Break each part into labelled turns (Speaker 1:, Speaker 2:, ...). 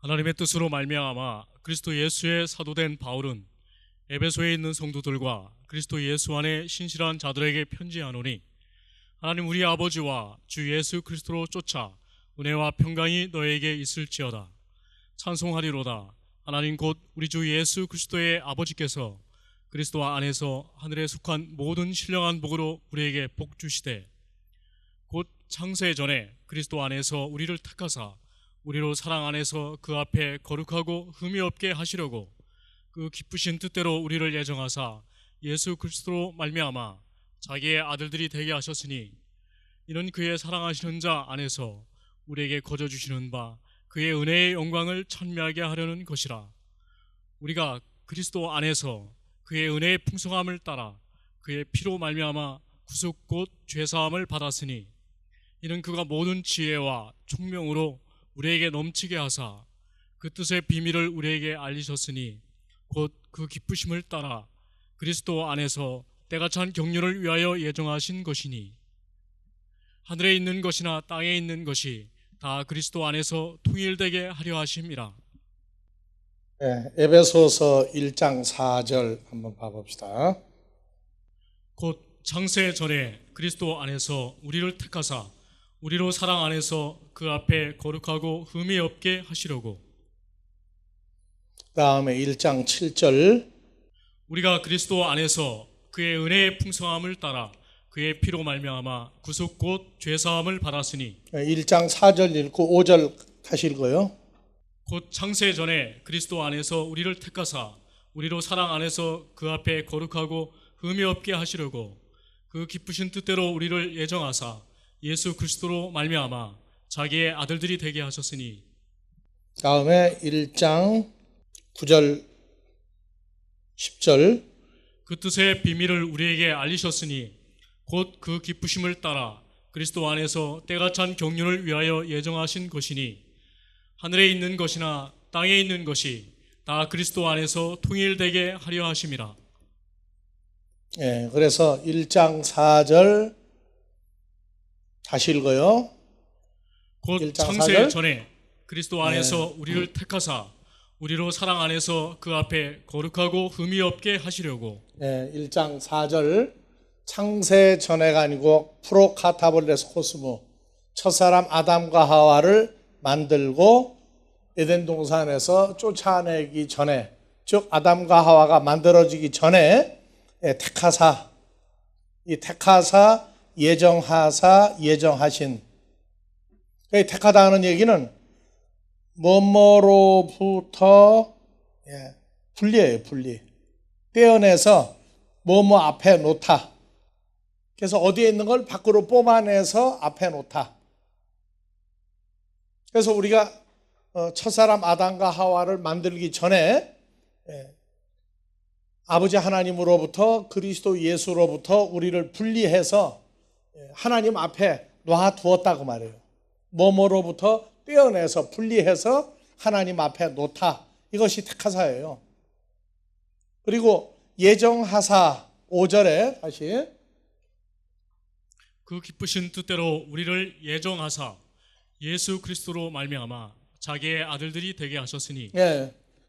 Speaker 1: 하나님의 뜻으로 말미암아 그리스도 예수의 사도된 바울은 에베소에 있는 성도들과 그리스도 예수 안에 신실한 자들에게 편지하노니, 하나님 우리 아버지와 주 예수 그리스도로 쫓아 은혜와 평강이 너에게 있을지어다. 찬송하리로다. 하나님 곧 우리 주 예수 그리스도의 아버지께서 그리스도 안에서 하늘에 속한 모든 신령한 복으로 우리에게 복 주시되, 곧 창세 전에 그리스도 안에서 우리를 택하사 우리로 사랑 안에서 그 앞에 거룩하고 흠이 없게 하시려고 그 기쁘신 뜻대로 우리를 예정하사 예수 그리스도로 말미암아 자기의 아들들이 되게 하셨으니, 이는 그의 사랑하시는 자 안에서 우리에게 거저 주시는 바 그의 은혜의 영광을 찬미하게 하려는 것이라. 우리가 그리스도 안에서 그의 은혜의 풍성함을 따라 그의 피로 말미암아 구속 곧 죄사함을 받았으니, 이는 그가 모든 지혜와 총명으로 우리에게 넘치게 하사 그 뜻의 비밀을 우리에게 알리셨으니, 곧 그 기쁘심을 따라 그리스도 안에서 때가 찬 경륜을 위하여 예정하신 것이니, 하늘에 있는 것이나 땅에 있는 것이 다 그리스도 안에서 통일되게 하려 하심이라.
Speaker 2: 에베소서 1장 4절 한번 봐봅시다.
Speaker 1: 곧 창세 전에 그리스도 안에서 우리를 택하사 우리로 사랑 안에서 그 앞에 거룩하고 흠이 없게 하시려고.
Speaker 2: 그 다음에 1장 7절.
Speaker 1: 우리가 그리스도 안에서 그의 은혜의 풍성함을 따라 그의 피로 말미암아 구속 곧 죄사함을 받았으니,
Speaker 2: 1장 4절 읽고 5절 다시 읽어요.
Speaker 1: 곧 창세 전에 그리스도 안에서 우리를 택하사 우리로 사랑 안에서 그 앞에 거룩하고 흠이 없게 하시려고 그 기쁘신 뜻대로 우리를 예정하사 예수 그리스도로 말미암아 자기의 아들들이 되게 하셨으니.
Speaker 2: 다음에 1장 9절 10절.
Speaker 1: 그 뜻의 비밀을 우리에게 알리셨으니, 곧 그 기쁘심을 따라 그리스도 안에서 때가 찬 경륜을 위하여 예정하신 것이니, 하늘에 있는 것이나 땅에 있는 것이 다 그리스도 안에서 통일되게 하려 하심이라.
Speaker 2: 그래서 1장 4절 다시 읽어요.
Speaker 1: 곧
Speaker 2: 1장
Speaker 1: 창세
Speaker 2: 4절.
Speaker 1: 전에 그리스도 안에서 우리를 택하사 우리로 사랑 안에서 그 앞에 거룩하고 흠이 없게 하시려고.
Speaker 2: 1장 4절. 창세 전에가 아니고 프로카타볼레스 코스모, 첫사람 아담과 하와를 만들고 에덴 동산에서 쫓아내기 전에, 즉 아담과 하와가 만들어지기 전에 택하사, 이 택하사, 예정하사, 예정하신. 택하다 하는 얘기는 뭐뭐로부터 분리해요. 분리. 떼어내서 뭐뭐 앞에 놓다. 그래서 어디에 있는 걸 밖으로 뽑아내서 앞에 놓다. 그래서 우리가 첫사람 아담과 하와를 만들기 전에 아버지 하나님으로부터 그리스도 예수로부터 우리를 분리해서 하나님 앞에 놔두었다고 말해요. 뭐뭐로부터 떼어내서 분리해서 하나님 앞에 놓다. 이것이 택하사예요. 그리고 예정하사 5절에 다시,
Speaker 1: 그 기쁘신 뜻대로 우리를 예정하사 예수 그리스도로 말미암아 자기의 아들들이 되게 하셨으니.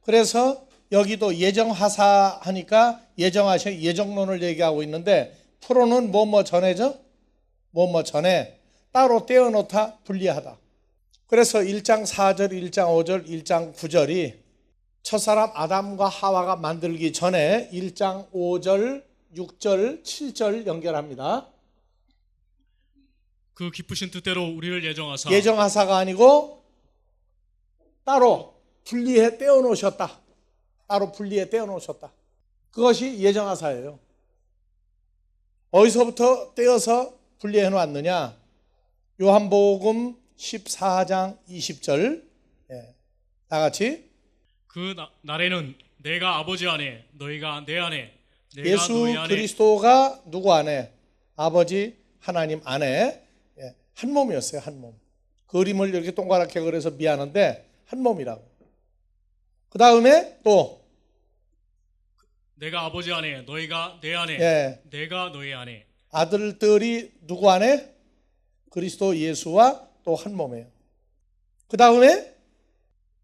Speaker 2: 그래서 여기도 예정하사 하니까 예정하신 예정론을 얘기하고 있는데, 프로는 뭐뭐 전에죠? 뭐뭐 전에 따로 떼어놓다, 분리하다. 그래서 1장 4절, 1장 5절, 1장 9절이 첫사람 아담과 하와가 만들기 전에 1장 5절, 6절, 7절 연결합니다.
Speaker 1: 그 기쁘신 뜻대로 우리를 예정하사.
Speaker 2: 예정하사가 아니고 따로 분리해 떼어놓으셨다. 따로 분리해 떼어놓으셨다. 그것이 예정하사예요. 어디서부터 떼어서 분리해 놓았느냐? 요한복음 14장 20절. 다 같이.
Speaker 1: 그 날에는 내가 아버지 안에 너희가 내 안에 내가
Speaker 2: 예수
Speaker 1: 너희 안에.
Speaker 2: 그리스도가 누구 안에? 아버지 하나님 안에 한 몸이었어요. 한 몸. 그림을 이렇게 동그랗게 그려서 미안한데 한 몸이라고. 그 다음에 또
Speaker 1: 내가 아버지 안에 너희가 내 안에 내가 너희 안에.
Speaker 2: 아들들이 누구 안에? 그리스도 예수와 또 한 몸이에요. 그 다음에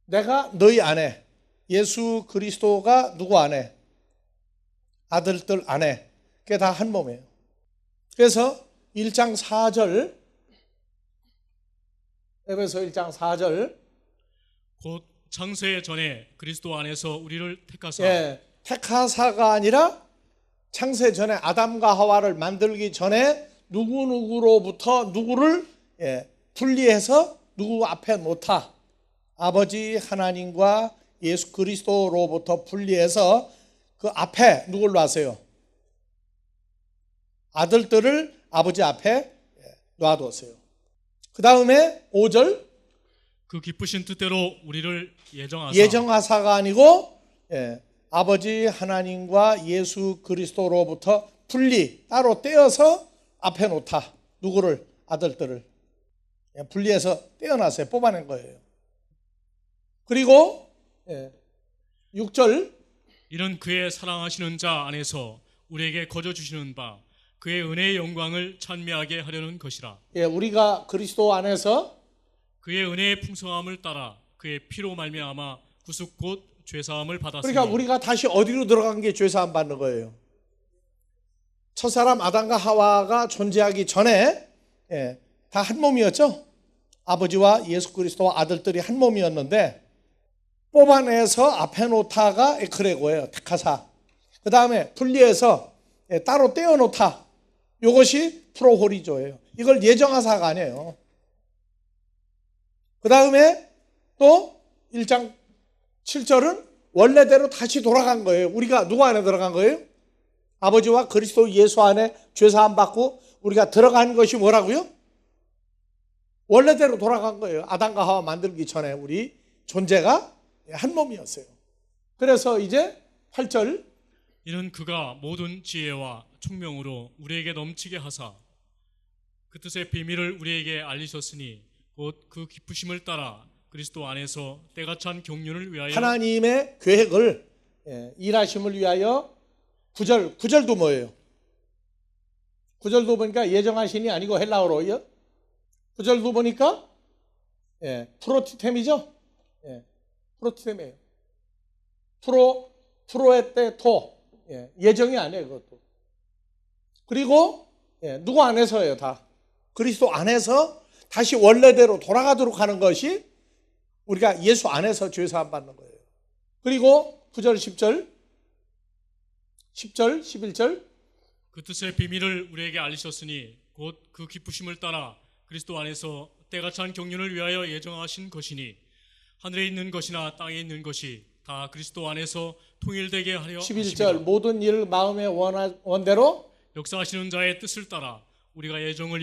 Speaker 2: 내가 너희 안에, 예수 그리스도가 누구 안에? 아들들 안에. 그게 다 한 몸이에요. 그래서 1장 4절, 에베소 1장 4절,
Speaker 1: 곧 창세 전에 그리스도 안에서 우리를 택하사
Speaker 2: 택하사가 아니라 창세 전에 아담과 하와를 만들기 전에 누구누구로부터 누구를 분리해서 누구 앞에 놓다. 아버지 하나님과 예수 그리스도로부터 분리해서 그 앞에 누굴 놨어요? 아들들을 아버지 앞에 놔뒀어요. 그 다음에 5절,
Speaker 1: 그 기쁘신 뜻대로 우리를
Speaker 2: 예정하사가 아니고 아버지 하나님과 예수 그리스도로부터 분리, 따로 떼어서 앞에 놓다. 누구를? 아들들을 분리해서 떼어놨어요. 뽑아낸 거예요. 그리고 6절,
Speaker 1: 이는 그의 사랑하시는 자 안에서 우리에게 거저 주시는 바 그의 은혜의 영광을 찬미하게 하려는 것이라.
Speaker 2: 우리가 그리스도 안에서
Speaker 1: 그의 은혜의 풍성함을 따라 그의 피로 말미암아 구속 곧 죄사함을 받았으니.
Speaker 2: 그러니까 우리가 다시 어디로 들어간 게 죄사함 받는 거예요? 첫사람 아담과 하와가 존재하기 전에 다 한 몸이었죠. 아버지와 예수 그리스도와 아들들이 한 몸이었는데 뽑아내서 앞에 놓다가 에크레고예요. 택하사. 그 다음에 분리해서 따로 떼어놓다. 이것이 프로호리조예요. 이걸 예정하사가 아니에요. 그 다음에 또 1장 7절은 원래대로 다시 돌아간 거예요. 우리가 누구 안에 들어간 거예요? 아버지와 그리스도 예수 안에 죄사함 받고 우리가 들어간 것이 뭐라고요? 원래대로 돌아간 거예요. 아담과 하와 만들기 전에 우리 존재가 한 몸이었어요. 그래서 이제 8절,
Speaker 1: 이는 그가 모든 지혜와 총명으로 우리에게 넘치게 하사 그 뜻의 비밀을 우리에게 알리셨으니 곧 그 기쁘심을 따라 그리스도 안에서 때가 찬 경륜을 위하여
Speaker 2: 하나님의 계획을 일하심을 위하여 9절도 뭐예요? 9절도 보니까 예정하신이 아니고 헬라어로요. 9절도 보니까 프로티템이죠. 프로티템이에요. 프로에테토, 예정이 아니에요. 그것도. 그리고 누구 안에서예요? 다 그리스도 안에서 다시 원래대로 돌아가도록 하는 것이 우리가 예수 안에서 죄사함 받는 거예요. 그리고 9절, 10절, 11절,
Speaker 1: 그 뜻의 비밀을 우리에게 알리셨으니 곧 그 기쁘심을 따라 그리스도 안에서 때가 찬 경륜을 위하여 예정하신 것이니 하늘에 있는 것이나 땅에 있는 것이 다 그리스도 안에서 통일되게 하려
Speaker 2: 11절,
Speaker 1: 하심이라.
Speaker 2: 모든 일을 마음의 원대로
Speaker 1: 역사하시는 자의 뜻을 따라 우리가 예정을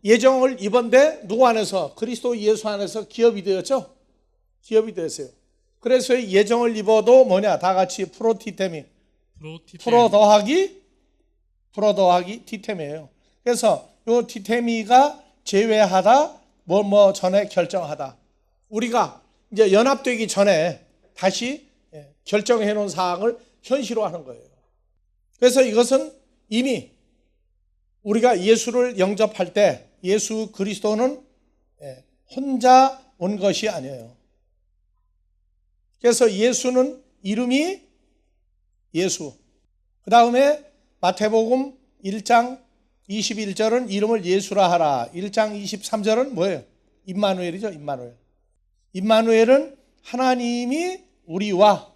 Speaker 2: 입었는데 누구 안에서? 그리스도 예수 안에서 기업이 되었죠. 기업이 되었어요. 그래서 예정을 입어도 뭐냐? 다 같이 프로티템이 프로 더하기 티템이에요. 그래서 요 티테미가 제외하다, 뭐 전에 결정하다. 우리가 이제 연합되기 전에 다시 결정해 놓은 사항을 현실화하는 거예요. 그래서 이것은 이미 우리가 예수를 영접할 때 예수 그리스도는 혼자 온 것이 아니에요. 그래서 예수는 이름이 예수. 그 다음에 마태복음 1장 21절은 이름을 예수라 하라. 1장 23절은 뭐예요? 임마누엘이죠. 임마누엘. 임마누엘은 하나님이 우리와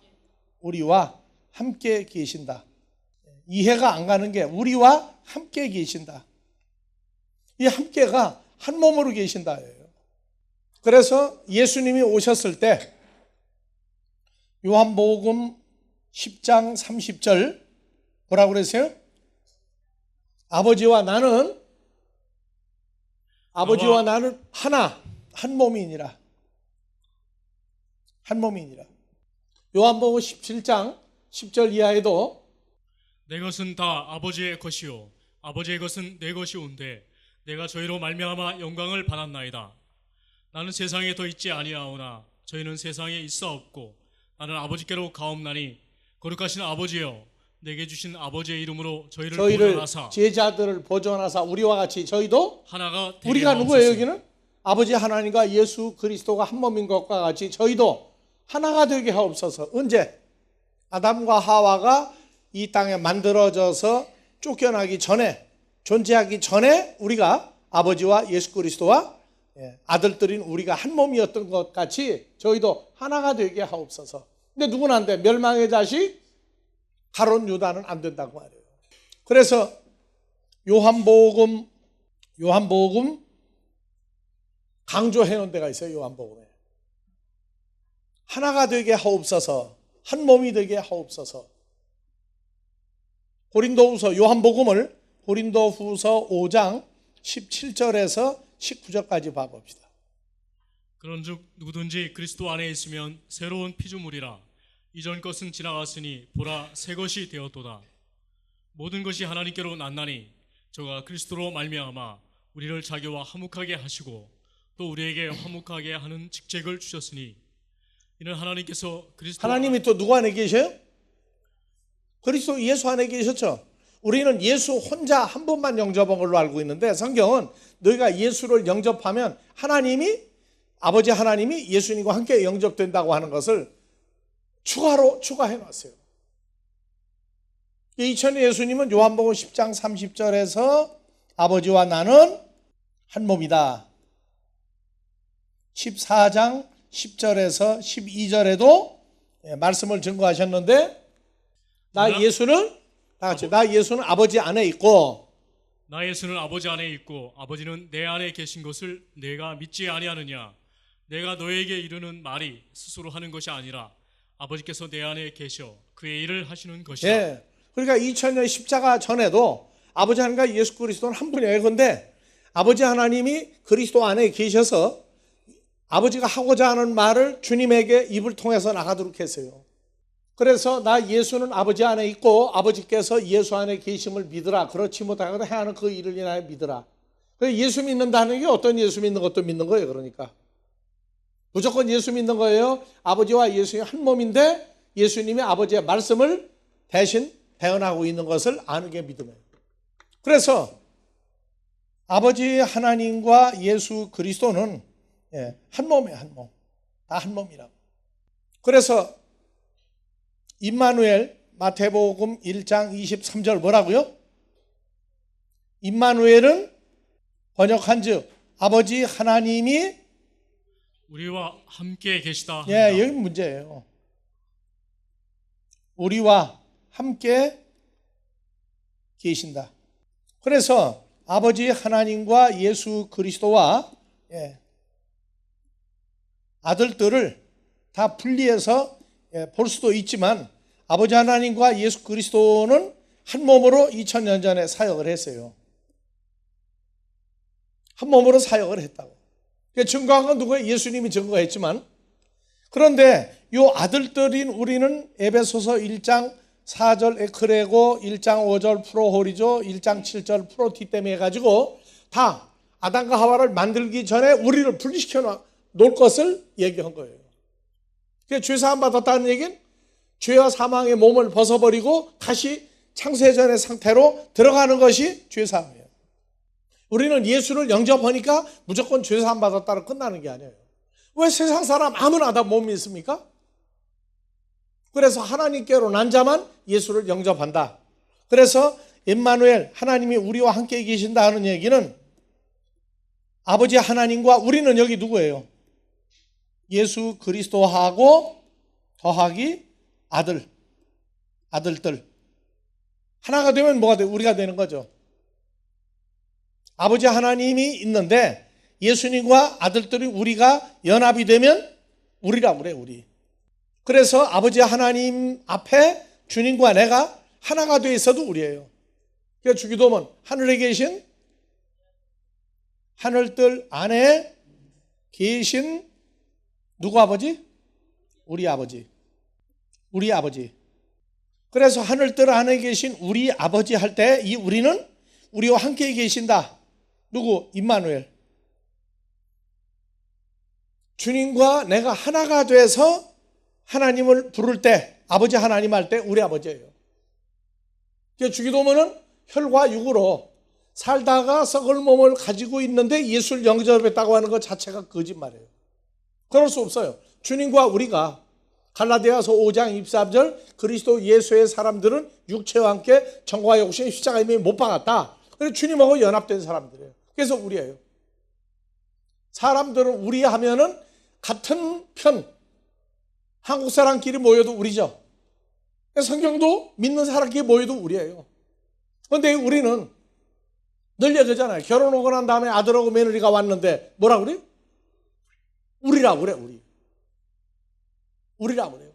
Speaker 2: 함께 계신다. 이해가 안 가는 게 우리와 함께 계신다. 이 함께가 한 몸으로 계신다예요. 그래서 예수님이 오셨을 때 요한복음 10장 30절 뭐라고 그랬어요? 아버지와 나는 하나, 한 몸이니라. 한 몸이니라. 요한복음 17장 10절 이하에도
Speaker 1: 내 것은 다 아버지의 것이요 아버지의 것은 내 것이온데 내가 저희로 말미암아 영광을 받았나이다. 나는 세상에 더 있지 아니하오나 저희는 세상에 있사옵고 나는 아버지께로 가옵나니 거룩하신 아버지여 내게 주신 아버지의 이름으로 저희를 보존하사
Speaker 2: 제자들을 보존하사 우리와 같이 저희도
Speaker 1: 하나가 되게
Speaker 2: 우리가
Speaker 1: 하옵소서.
Speaker 2: 누구예요? 여기는 아버지 하나님과 예수 그리스도가 한 몸인 것과 같이 저희도 하나가 되게 하옵소서. 언제? 아담과 하와가 이 땅에 만들어져서 쫓겨나기 전에, 존재하기 전에 우리가 아버지와 예수 그리스도와 아들들인 우리가 한 몸이었던 것 같이 저희도 하나가 되게 하옵소서. 근데 누구는 안 돼? 멸망의 자식 가론 유다는 안 된다고 말해요. 그래서 요한복음 강조해 놓은 데가 있어요. 요한복음에 하나가 되게 하옵소서, 한 몸이 되게 하옵소서. 요한복음을 고린도후서 5장 17절에서 19절까지 봐봅시다.
Speaker 1: 그런즉 누구든지 그리스도 안에 있으면 새로운 피조물이라. 이전 것은 지나갔으니 보라 새 것이 되었도다. 모든 것이 하나님께로 났나니 저가 그리스도로 말미암아 우리를 자기와 화목하게 하시고 또 우리에게 화목하게 하는 직책을 주셨으니 이는 하나님께서
Speaker 2: 하나님이 또 누구 안에 계셔요? 그리스도 예수 안에 계셨죠. 우리는 예수 혼자 한 분만 영접한 걸로 알고 있는데 성경은 너희가 예수를 영접하면 아버지 하나님이 예수님과 함께 영접된다고 하는 것을 추가해 놨어요. 2000년 예수님은 요한복음 10장 30절에서 아버지와 나는 한 몸이다. 14장 10절에서 12절에도 말씀을 증거하셨는데 나 예수는 아버지 안에 있고
Speaker 1: 나 예수는 아버지 안에 있고 아버지는 내 안에 계신 것을 내가 믿지 아니하느냐. 내가 너에게 이르는 말이 스스로 하는 것이 아니라 아버지께서 내 안에 계셔 그의 일을 하시는 것이다.
Speaker 2: 예. 그러니까 2000년 십자가 전에도 아버지 하나님과 예수 그리스도는 한 분이에요. 그런데 아버지 하나님이 그리스도 안에 계셔서 아버지가 하고자 하는 말을 주님에게 입을 통해서 나가도록 했어요. 그래서 나 예수는 아버지 안에 있고 아버지께서 예수 안에 계심을 믿으라. 그렇지 못하거든 해하는 그 일을 인하여 믿으라. 예수 믿는다는 게 어떤 예수 믿는 것도 믿는 거예요. 그러니까 무조건 예수 믿는 거예요. 아버지와 예수님이 한 몸인데 예수님이 아버지의 말씀을 대신 대언하고 있는 것을 아는 게 믿음이에요. 그래서 아버지 하나님과 예수 그리스도는 한 몸이에요. 한 몸. 다 한 몸이라고. 그래서 임마누엘 마태복음 1장 23절 뭐라고요? 임마누엘은 번역한즉 아버지 하나님이
Speaker 1: 우리와 함께 계시다.
Speaker 2: 여기 문제예요. 우리와 함께 계신다. 그래서 아버지 하나님과 예수 그리스도와 아들들을 다 분리해서 볼 수도 있지만 아버지 하나님과 예수 그리스도는 한 몸으로 2000년 전에 사역을 했어요. 한 몸으로 사역을 했다고. 증거한 건 누구예요? 예수님이 증거했지만 그런데 이 아들들인 우리는 에베소서 1장 4절 에크레고 1장 5절 프로호리조 1장 7절 프로티템 해가지고 다 아담과 하와를 만들기 전에 우리를 분리시켜 놓을 것을 얘기한 거예요. 죄사함 받았다는 얘기는 죄와 사망의 몸을 벗어버리고 다시 창세전의 상태로 들어가는 것이 죄사함이에요. 우리는 예수를 영접하니까 무조건 죄사함 받았다로 끝나는 게 아니에요. 왜 세상 사람 아무나 다 못 믿습니까? 그래서 하나님께로 난 자만 예수를 영접한다. 그래서 임마누엘 하나님이 우리와 함께 계신다 하는 얘기는 아버지 하나님과 우리는 여기 누구예요? 예수 그리스도하고 더하기 아들들 하나가 되면 뭐가 돼? 우리가 되는 거죠. 아버지 하나님이 있는데 예수님과 아들들이 우리가 연합이 되면 우리라고 그래. 우리. 그래서 아버지 하나님 앞에 주님과 내가 하나가 돼 있어도 우리예요. 그러니까 주기도문 하늘에 계신 하늘들 안에 계신 누구 아버지? 우리 아버지. 우리 아버지. 그래서 하늘들 안에 계신 우리 아버지 할 때 이 우리는 우리와 함께 계신다. 누구? 임마누엘. 주님과 내가 하나가 돼서 하나님을 부를 때 아버지 하나님 할 때 우리 아버지예요. 주기도문은 혈과 육으로 살다가 썩을 몸을 가지고 있는데 예수를 영접했다고 하는 것 자체가 거짓말이에요. 그럴 수 없어요. 주님과 우리가 갈라디아서 5장 23절 그리스도 예수의 사람들은 육체와 함께 정과 욕심 십자가에 못 박았다. 그래서 주님하고 연합된 사람들이에요. 그래서 우리예요. 사람들은 우리 하면은 같은 편, 한국 사람끼리 모여도 우리죠. 성경도 믿는 사람끼리 모여도 우리예요. 그런데 우리는 늘 얘기하잖아요. 결혼하고 난 다음에 아들하고 며느리가 왔는데 뭐라 그래요? 우리라고 그래, 우리. 우리라고 그래요.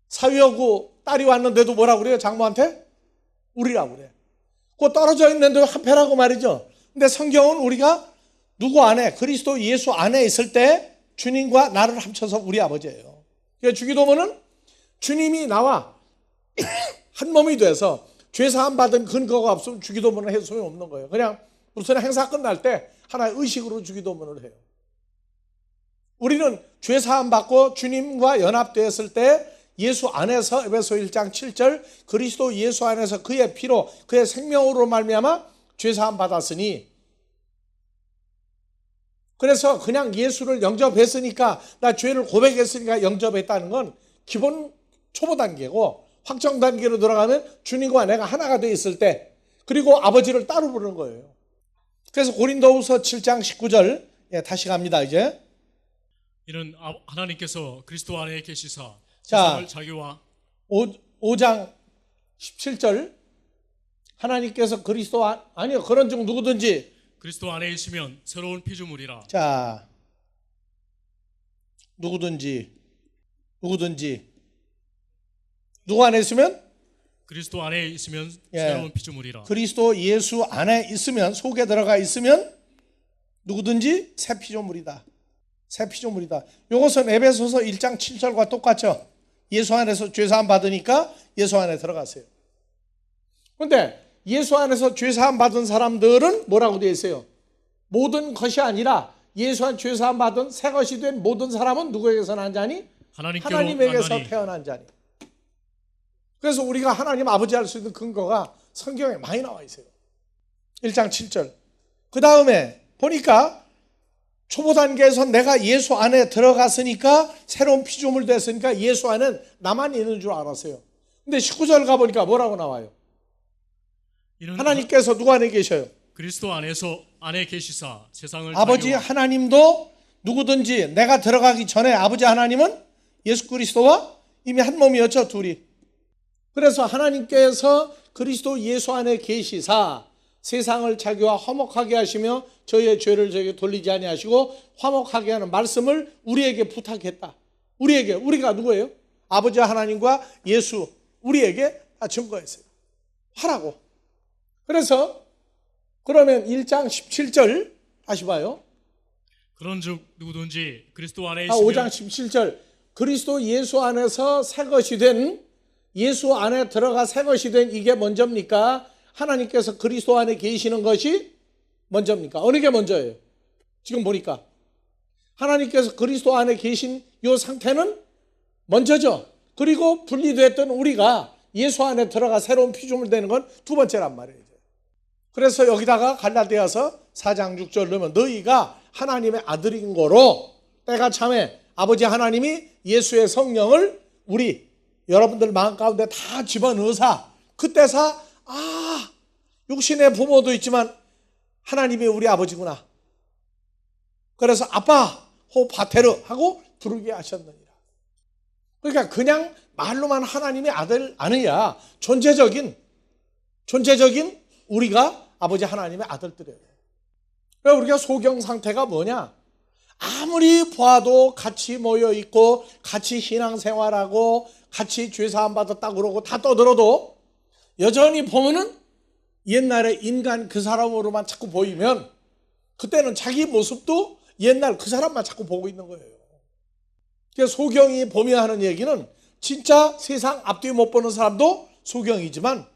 Speaker 2: 사위하고 딸이 왔는데도 뭐라 그래요? 장모한테? 우리라고 그래. 그 떨어져 있는데도 한패라고 말이죠. 근데 성경은 우리가 누구 안에, 그리스도 예수 안에 있을 때 주님과 나를 합쳐서 우리 아버지예요. 그러니까 주기도문은 주님이 나와 한 몸이 돼서 죄사함 받은 근거가 없으면 주기도문을 해도 소용없는 거예요. 그냥 무슨 행사 끝날 때 하나의 의식으로 주기도문을 해요. 우리는 죄사함 받고 주님과 연합되었을 때 예수 안에서 에베소 1장 7절 그리스도 예수 안에서 그의 피로 그의 생명으로 말미암아 죄사함 받았으니, 그래서 그냥 예수를 영접했으니까, 나 죄를 고백했으니까 영접했다는 건 기본 초보 단계고, 확정 단계로 들어가면 주님과 내가 하나가 되어 있을 때, 그리고 아버지를 따로 부르는 거예요. 그래서 고린도후서 7장 19절 다시 갑니다. 이제
Speaker 1: 이는 하나님께서 그리스도 안에 계시사
Speaker 2: 자,
Speaker 1: 세상을 자기와
Speaker 2: 5장 17절 하나님께서 그리스도 아니요, 그런 중 누구든지
Speaker 1: 그리스도 안에 있으면 새로운 피조물이라.
Speaker 2: 자, 누구든지 누구 안에 있으면?
Speaker 1: 그리스도 안에 있으면
Speaker 2: 예.
Speaker 1: 새로운 피조물이라.
Speaker 2: 그리스도 예수 안에 있으면, 속에 들어가 있으면 누구든지 새 피조물이다. 새 피조물이다. 이것은 에베소서 1장 7절과 똑같죠. 예수 안에서 죄사함 받으니까 예수 안에 들어가세요. 그런데 예수 안에서 죄사함 받은 사람들은 뭐라고 되어 있어요? 모든 것이 아니라 예수 안 죄사함 받은 새 것이 된 모든 사람은 누구에게서 난 자니? 하나님에게서 태어난 자니. 그래서 우리가 하나님 아버지 할 수 있는 근거가 성경에 많이 나와 있어요. 1장 7절. 그 다음에 보니까 초보 단계에서 내가 예수 안에 들어갔으니까 새로운 피조물 됐으니까 예수 안에는 나만 있는 줄 알았어요. 근데 19절 가보니까 뭐라고 나와요? 하나님께서 누구 안에 계셔요?
Speaker 1: 그리스도 안에 계시사 세상을
Speaker 2: 아버지
Speaker 1: 자기와
Speaker 2: 하나님도 누구든지 내가 들어가기 전에 아버지 하나님은 예수 그리스도와 이미 한 몸이었죠, 둘이. 그래서 하나님께서 그리스도 예수 안에 계시사 세상을 자기와 화목하게 하시며 저희의 죄를 저에게 돌리지 아니하시고 화목하게 하는 말씀을 우리에게 부탁했다. 우리가 누구예요? 아버지 하나님과 예수, 우리에게 다 증거했어요. 하라고. 그래서 그러면 1장 17절 다시 봐요.
Speaker 1: 그런즉 누구든지 그리스도 안에 있으면
Speaker 2: 5장 17절 그리스도 예수 안에서 새 것이 된, 예수 안에 들어가 새 것이 된 이게 먼저입니까? 하나님께서 그리스도 안에 계시는 것이 먼저입니까? 어느 게 먼저예요? 지금 보니까 하나님께서 그리스도 안에 계신 이 상태는 먼저죠. 그리고 분리됐던 우리가 예수 안에 들어가 새로운 피조물 되는 건 두 번째란 말이에요. 그래서 여기다가 갈라디아서 4장 6절 넣으면 너희가 하나님의 아들인 거로 때가 참에 아버지 하나님이 예수의 성령을 우리 여러분들 마음 가운데 다 집어넣어서 그때서 육신의 부모도 있지만 하나님이 우리 아버지구나. 그래서 아빠 호 파테르 하고 부르게 하셨느니라. 그러니까 그냥 말로만 하나님의 아들 아니야. 존재적인 우리가 아버지 하나님의 아들들이에요. 그러니까 우리가 소경 상태가 뭐냐? 아무리 봐도 같이 모여 있고 같이 신앙생활하고 같이 죄사함 받았다고 그러고 다 떠들어도 여전히 보면은 옛날에 인간 그 사람으로만 자꾸 보이면 그때는 자기 모습도 옛날 그 사람만 자꾸 보고 있는 거예요. 그래서 소경이 보며 하는 얘기는 진짜 세상 앞뒤 못 보는 사람도 소경이지만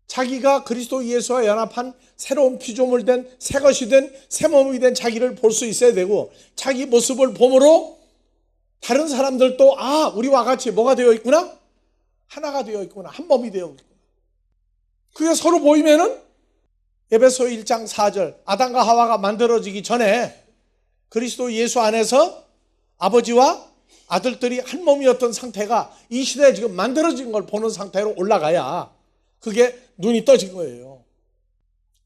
Speaker 2: 자기가 그리스도 예수와 연합한 새로운 피조물 된 새 것이 된 새 몸이 된 자기를 볼 수 있어야 되고 자기 모습을 봄으로 다른 사람들도 우리와 같이 뭐가 되어 있구나? 하나가 되어 있구나. 한 몸이 되어 있구나. 그게 서로 보이면은 에베소 1장 4절 아담과 하와가 만들어지기 전에 그리스도 예수 안에서 아버지와 아들들이 한 몸이었던 상태가 이 시대에 지금 만들어진 걸 보는 상태로 올라가야 그게 눈이 떠진 거예요.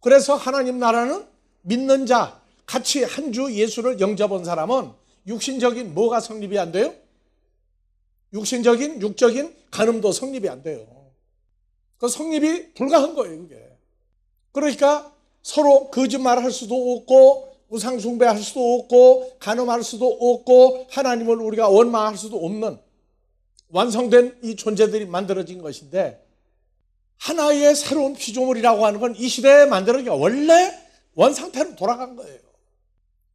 Speaker 2: 그래서 하나님 나라는 믿는 자 같이 한 주 예수를 영접한 사람은 육신적인 뭐가 성립이 안 돼요? 육신적인 육적인 간음도 성립이 안 돼요. 그 성립이 불가한 거예요, 그게. 그러니까 서로 거짓말 할 수도 없고 우상 숭배할 수도 없고 간음할 수도 없고 하나님을 우리가 원망할 수도 없는 완성된 이 존재들이 만들어진 것인데, 하나의 새로운 피조물이라고 하는 건 이 시대에 만들어지기가 원래 원상태로 돌아간 거예요.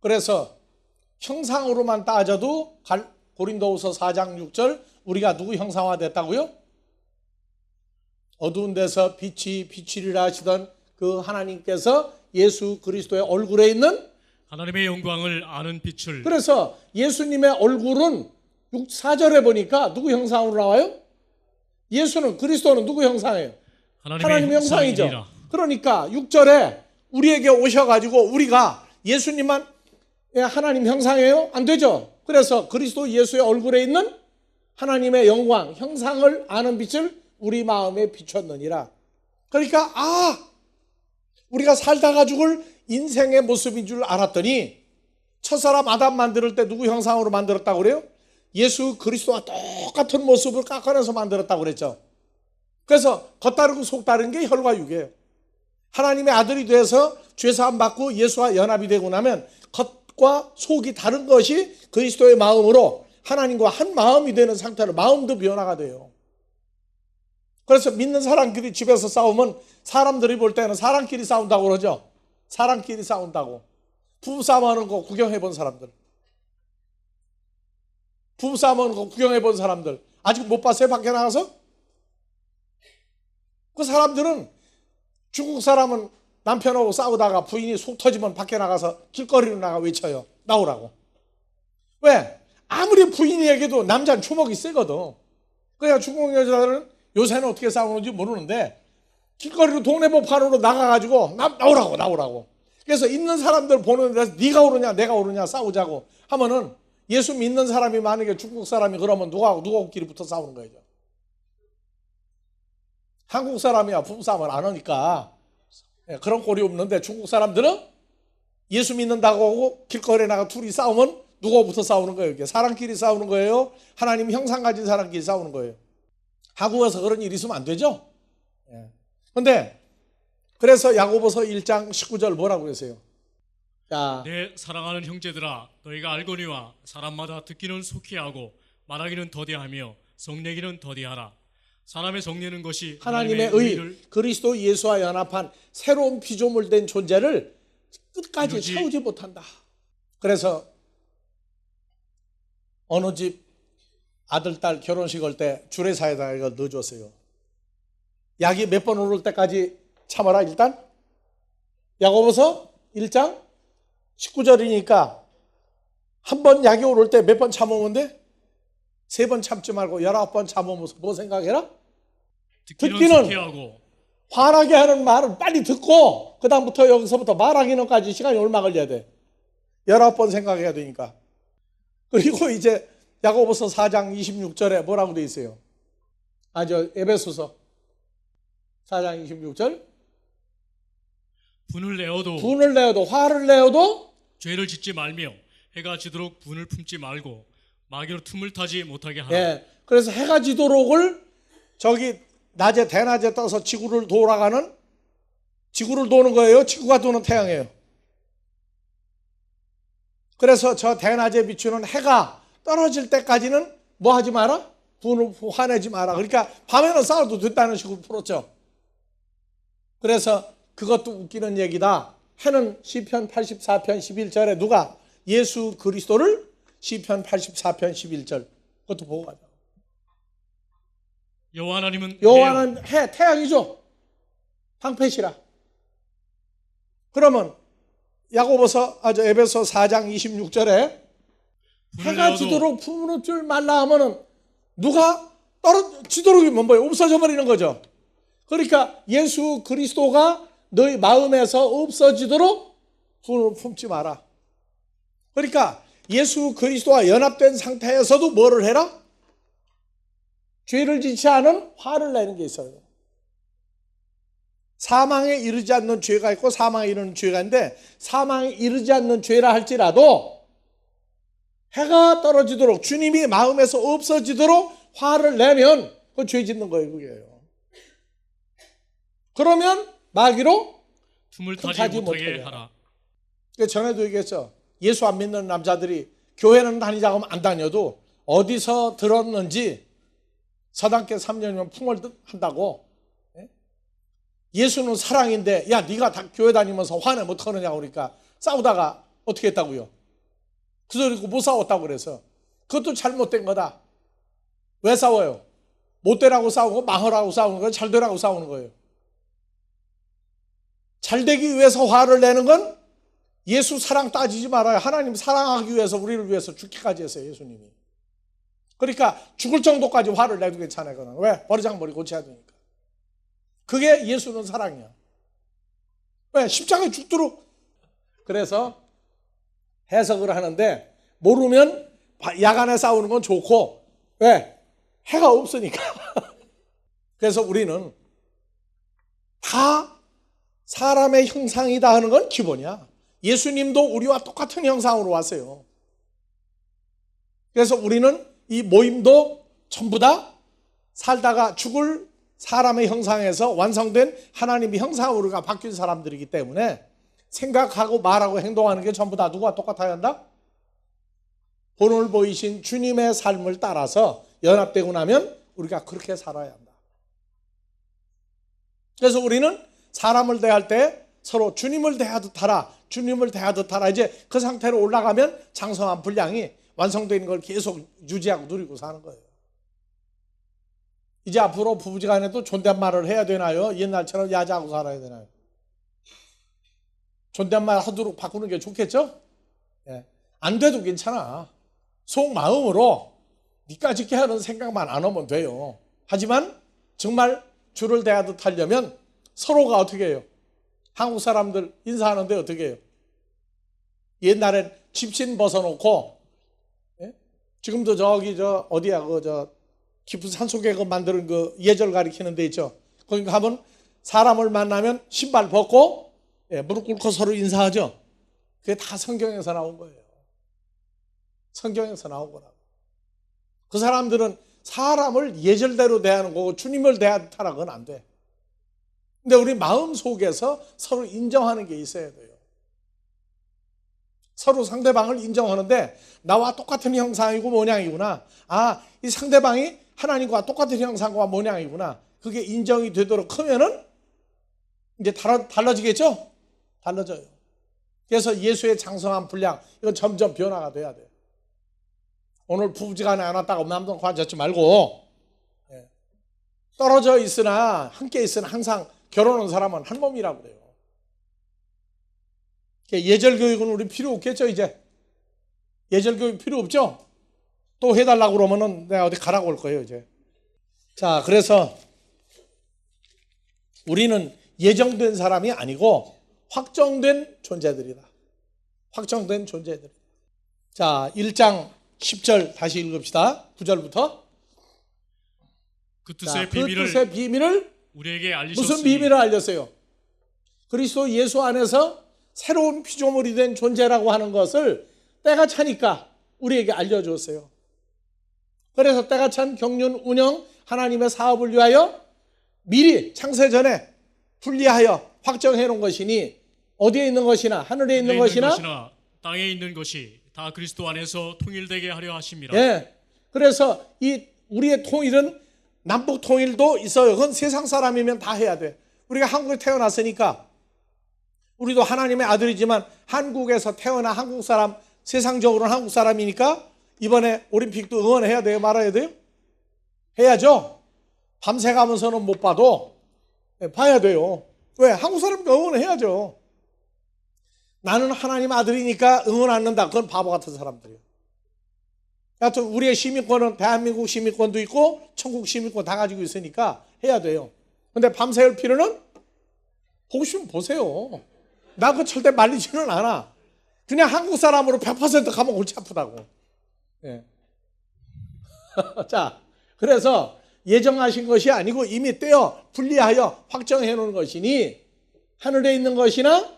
Speaker 2: 그래서 형상으로만 따져도 고린도후서 4장 6절 우리가 누구 형상화됐다고요? 어두운 데서 빛이 비추리라 하시던 그 하나님께서 예수 그리스도의 얼굴에 있는
Speaker 1: 하나님의 영광을 아는 빛을.
Speaker 2: 그래서 예수님의 얼굴은 4절에 보니까 누구 형상으로 나와요? 예수는 그리스도는 누구 형상이에요? 하나님의 형상이죠. 그러니까 6절에 우리에게 오셔가지고 우리가 예수님만 하나님 형상이에요? 안 되죠. 그래서 그리스도 예수의 얼굴에 있는 하나님의 영광, 형상을 아는 빛을 우리 마음에 비췄느니라. 그러니까 우리가 살다가 죽을 인생의 모습인 줄 알았더니 첫사람 아담 만들 때 누구 형상으로 만들었다고 그래요? 예수 그리스도와 똑같은 모습을 깎아내서 만들었다고 그랬죠. 그래서 겉다르고 속다른 게 혈과 육이에요. 하나님의 아들이 돼서 죄사함 받고 예수와 연합이 되고 나면 겉과 속이 다른 것이 그리스도의 마음으로 하나님과 한 마음이 되는 상태로 마음도 변화가 돼요. 그래서 믿는 사람끼리 집에서 싸우면 사람들이 볼 때는 사람끼리 싸운다고 그러죠. 사람끼리 싸운다고. 부부싸움 하는 거 구경해 본 사람들, 부부싸움 하는 거 구경해 본 사람들 아직 못 봤어요? 밖에 나가서? 그 사람들은, 중국 사람은 남편하고 싸우다가 부인이 속 터지면 밖에 나가서 길거리로 나가 외쳐요. 나오라고. 왜? 아무리 부인이 얘기해도 남자는 주먹이 세거든. 그러니까 중국 여자들은 요새는 어떻게 싸우는지 모르는데 길거리로 동네 법관으로 나가가지고 나오라고. 그래서 있는 사람들 보는 데서 네가 오르냐 내가 오르냐 싸우자고 하면은 예수 믿는 사람이 만약에 중국 사람이 그러면 누가끼리 붙어 싸우는 거죠. 한국 사람이야 부부싸움을 안 하니까 그런 꼴이 없는데, 중국 사람들은 예수 믿는다고 하고 길거리에 나가 둘이 싸우면 누구부터 싸우는 거예요? 이게 사람끼리 싸우는 거예요? 하나님 형상 가진 사람끼리 싸우는 거예요? 한국에서 그런 일이 있으면 안 되죠? 그런데 그래서 야고보서 1장 19절 뭐라고 그러세요? 자,
Speaker 1: 내 사랑하는 형제들아, 너희가 알거니와 사람마다 듣기는 속히 하고 말하기는 더디하며 성내기는 더디하라. 사람의 성내는 것이
Speaker 2: 하나님의 의, 그리스도 예수와 연합한 새로운 피조물 된 존재를 끝까지 채우지 못한다. 그래서 어느 집 아들, 딸 결혼식 할 때 주례사에다가 이걸 넣어줬어요. 약이 몇 번 오를 때까지 참아라. 일단 야고보서 1장 19절이니까 한 번 약이 오를 때 몇 번 참으면 돼? 3번 참지 말고 19번 참으면 뭐 생각해라? 듣기는 화나게 하는 말은 빨리 듣고 그 다음부터 여기서부터 말하기는까지 시간이 얼마 걸려야 돼? 19번 생각해야 되니까. 그리고 이제 야고보서 4장 26절에 뭐라고 돼 있어요? 에베소서 4장 26절
Speaker 1: 분을 내어도
Speaker 2: 화를 내어도
Speaker 1: 죄를 짓지 말며 해가 지도록 분을 품지 말고 마귀로 틈을 타지 못하게 하라.
Speaker 2: 그래서 해가 지도록을 저기 낮에 대낮에 떠서 지구를 도는 거예요? 지구가 도는 태양이에요. 그래서 저 대낮에 비추는 해가 떨어질 때까지는 뭐 하지 마라? 분을 화내지 마라. 그러니까 밤에는 싸워도 됐다는 식으로 풀었죠. 그래서 그것도 웃기는 얘기다. 해는 시편 84편 11절에 누가? 예수 그리스도를 시편 84편 11절 그것도 보고 가자.
Speaker 1: 여호와 하나님은
Speaker 2: 해, 태양이죠. 방패시라. 그러면 에베소 4장 26절에 해가 지도록 품을 줄 말라 하면은 누가 지도록이면 뭐예요? 없어져 버리는 거죠. 그러니까 예수 그리스도가 너희 마음에서 없어지도록 분을 품지 마라. 그러니까 예수 그리스도와 연합된 상태에서도 뭐를 해라? 죄를 짓지 않은 화를 내는 게 있어요. 사망에 이르지 않는 죄가 있고 사망에 이르는 죄가 있는데, 사망에 이르지 않는 죄라 할지라도 해가 떨어지도록, 주님이 마음에서 없어지도록 화를 내면 그건 죄 짓는 거예요. 그게요. 그러면 마귀로
Speaker 1: 틈을 타지 못하게 하라.
Speaker 2: 전에도 얘기했죠. 예수 안 믿는 남자들이 교회는 다니자고 하면 안 다녀도 어디서 들었는지 서당계 3년이면 풍을 한다고. 예수는 사랑인데 야 네가 교회 다니면서 화내 못하느냐고 그러니까 싸우다가 어떻게 했다고요? 그 소리 듣고 못 싸웠다고 그래서. 그것도 잘못된 거다. 왜 싸워요? 못 되라고 싸우고 망하라고 싸우는 거예요? 잘 되라고 싸우는 거예요? 잘 되기 위해서 화를 내는 건 예수 사랑 따지지 말아요. 하나님 사랑하기 위해서 우리를 위해서 죽기까지 했어요. 예수님이. 그러니까 죽을 정도까지 화를 내도 괜찮아요. 그건. 왜? 버리장머리 고쳐야 되니까. 그게 예수는 사랑이야. 왜? 십자가에 죽도록. 그래서 해석을 하는데, 모르면 야간에 싸우는 건 좋고, 왜? 해가 없으니까. 그래서 우리는 다 사람의 형상이다 하는 건 기본이야. 예수님도 우리와 똑같은 형상으로 왔어요. 그래서 우리는 이 모임도 전부 다 살다가 죽을 사람의 형상에서 완성된 하나님의 형상으로 우리가 바뀐 사람들이기 때문에 생각하고 말하고 행동하는 게 전부 다 누구와 똑같아야 한다? 본을 보이신 주님의 삶을 따라서 연합되고 나면 우리가 그렇게 살아야 한다. 그래서 우리는 사람을 대할 때 서로 주님을 대하듯 하라, 주님을 대하듯 하라. 이제 그 상태로 올라가면 장성한 분량이 완성되는 걸 계속 유지하고 누리고 사는 거예요. 이제 앞으로 부부지간에도 존댓말을 해야 되나요? 옛날처럼 야자하고 살아야 되나요? 존댓말 하도록 바꾸는 게 좋겠죠? 예. 안 돼도 괜찮아. 속마음으로 니까짓 게 하는 생각만 안 하면 돼요. 하지만 정말 주를 대하듯 하려면 서로가 어떻게 해요? 한국 사람들 인사하는데 어떻게 해요? 옛날엔 집신 벗어놓고, 예? 지금도 저기 어디야 깊은 산속에 만드는 그 예절 가리키는 데 있죠. 거기 가면 사람을 만나면 신발 벗고, 예, 무릎 꿇고 서로 인사하죠. 그게 다 성경에서 나온 거예요. 성경에서 나온 거라고. 그 사람들은 사람을 예절대로 대하는 거고 주님을 대하듯 하라고는 안 돼. 근데 우리 마음 속에서 서로 인정하는 게 있어야 돼요. 서로 상대방을 인정하는데 나와 똑같은 형상이고 모양이구나. 아, 이 상대방이 하나님과 똑같은 형상과 모양이구나. 그게 인정이 되도록 크면은 이제 달라지겠죠? 달라져요. 그래서 예수의 장성한 분량, 이건 점점 변화가 돼야 돼요. 오늘 부부지간에 안 왔다고 남동 관젓지 말고, 떨어져 있으나 함께 있으나 항상 결혼한 사람은 한 몸이라고 그래요. 예절 교육은 우리 필요 없겠죠, 이제? 예절 교육 필요 없죠? 또 해달라고 그러면은 내가 어디 가라고 할 거예요, 이제. 자, 그래서 우리는 예정된 사람이 아니고 확정된 존재들이다. 확정된 존재들. 자, 1장 10절 다시 읽읍시다. 9절부터.
Speaker 1: 그 뜻의
Speaker 2: 비밀을
Speaker 1: 우리에게 알리셨으니.
Speaker 2: 무슨 비밀을 알렸어요? 그리스도 예수 안에서 새로운 피조물이 된 존재라고 하는 것을 때가 차니까 우리에게 알려줬어요. 그래서 때가 찬 경륜 운영 하나님의 사업을 위하여 미리 창세 전에 분리하여 확정해 놓은 것이니, 어디에 있는 것이나 하늘에 있는 것이나
Speaker 1: 땅에 있는 것이 다 그리스도 안에서 통일되게 하려 하심이라.
Speaker 2: 예. 그래서 이 우리의 통일은 남북 통일도 있어요. 그건 세상 사람이면 다 해야 돼. 우리가 한국에 태어났으니까 우리도 하나님의 아들이지만 한국에서 태어난 한국 사람, 세상적으로는 한국 사람이니까 이번에 올림픽도 응원해야 돼요? 말아야 돼요? 해야죠. 밤새 가면서는 못 봐도 봐야 돼요. 왜? 한국 사람이니까 응원해야죠. 나는 하나님 아들이니까 응원 안 한다. 그건 바보 같은 사람들이에요. 여하튼 우리의 시민권은 대한민국 시민권도 있고 천국 시민권 다 가지고 있으니까 해야 돼요. 근데 밤새울 필요는 보고 싶으면 보세요. 나 그 절대 말리지는 않아. 그냥 한국 사람으로 100% 가면 골치 아프다고. 예. 자, 그래서 예정하신 것이 아니고 이미 떼어 분리하여 확정해 놓은 것이니 하늘에 있는 것이나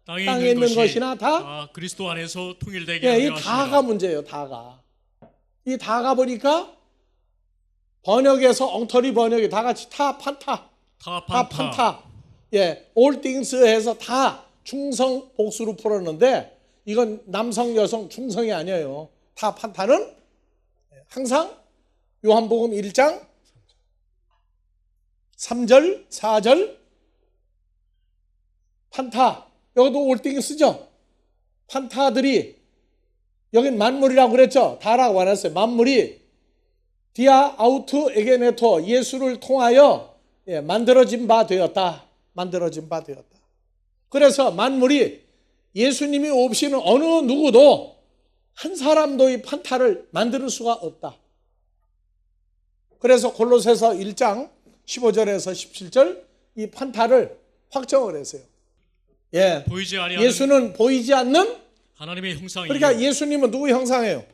Speaker 2: 땅에 있는 것이나 다
Speaker 1: 그리스도 안에서 통일되게
Speaker 2: 예,
Speaker 1: 하려
Speaker 2: 이
Speaker 1: 하십니다.
Speaker 2: 다가 문제예요. 다가. 이 다가 보니까 번역에서 엉터리 번역이 다 같이 타, 판타.
Speaker 1: 다
Speaker 2: 다
Speaker 1: 판타.
Speaker 2: 판타. 예, all things 해서 다 중성 복수로 풀었는데 이건 남성, 여성, 중성이 아니에요. 다 판타는 항상 요한복음 1장 3절, 4절 판타. 여기도 all things죠. 판타들이 여긴 만물이라고 그랬죠. 다라고 안 했어요. 만물이 디아 아우트 에게네토 예수를 통하여 만들어진 바 되었다. 만들어진 바 되었다. 그래서 만물이 예수님이 없이는 어느 누구도 한 사람도 이 판타를 만들 수가 없다. 그래서 골로새서 1장 15절에서 17절 이 판타를 확정을 했어요. 예,
Speaker 1: 보이지 아니하는
Speaker 2: 예수는 보이지 않는
Speaker 1: 하나님의 형상이에요.
Speaker 2: 그러니까 예수님은 누구 형상이에요?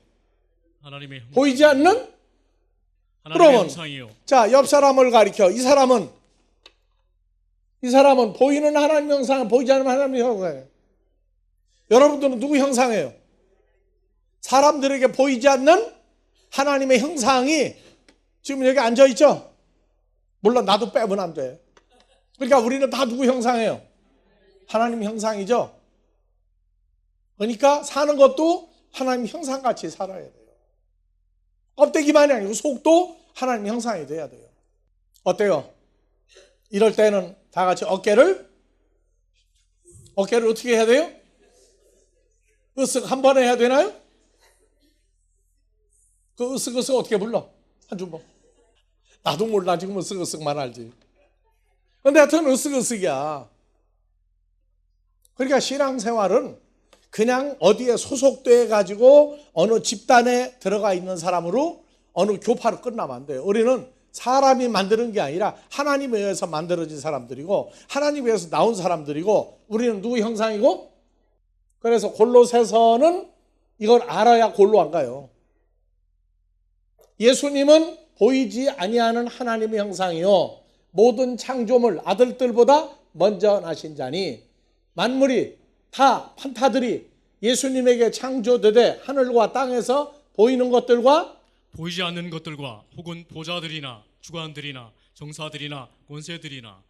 Speaker 1: 하나님의 형상.
Speaker 2: 보이지 않는
Speaker 1: 하나님의
Speaker 2: 그러면
Speaker 1: 형상이요.
Speaker 2: 자, 옆 사람을 가리켜. 이 사람은 보이는 하나님 형상, 보이지 않는 하나님 형상이에요. 여러분들은 누구 형상이에요? 사람들에게 보이지 않는 하나님의 형상이 지금 여기 앉아 있죠? 물론 나도 빼면 안 돼. 그러니까 우리는 다 누구 형상이에요? 하나님 형상이죠. 그러니까 사는 것도 하나님 형상같이 살아야 돼요. 껍데기만이 아니고 속도 하나님 형상이 돼야 돼요. 어때요? 이럴 때는 다 같이 어깨를 어떻게 해야 돼요? 으쓱 한 번에 해야 되나요? 그 으쓱 어떻게 불러? 한 주먹. 나도 몰라. 지금 으쓱만 알지. 근데 하여튼 으쓱이야. 그러니까 신앙생활은 그냥 어디에 소속돼 가지고 어느 집단에 들어가 있는 사람으로 어느 교파로 끝나면 안 돼요. 우리는 사람이 만드는 게 아니라 하나님에 의해서 만들어진 사람들이고 하나님에 의해서 나온 사람들이고 우리는 누구 형상이고? 그래서 골로새서는 이걸 알아야 골로 안 가요. 예수님은 보이지 아니하는 하나님의 형상이요 모든 창조물 아들들보다 먼저 나신 자니 만물이 다 판타들이 예수님에게 창조되되 하늘과 땅에서 보이는 것들과
Speaker 1: 보이지 않는 것들과 혹은 보좌들이나 주관들이나 정사들이나 권세들이나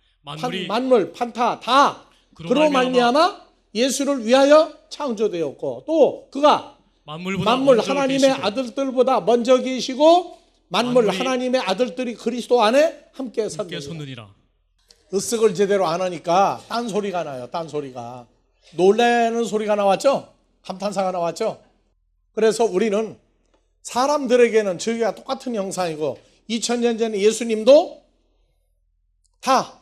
Speaker 2: 만물 판타 다 그로 말미암아 예수를 위하여 창조되었고 또 그가 만물 하나님의 아들들보다 먼저 계시고 만물 하나님의 아들들이 그리스도 안에 함께 섰느니라. 으쓱을 제대로 안 하니까 딴소리가 나요. 딴소리가. 놀라는 소리가 나왔죠? 감탄사가 나왔죠? 그래서 우리는 사람들에게는 저희가 똑같은 형상이고 2000년 전에 예수님도 다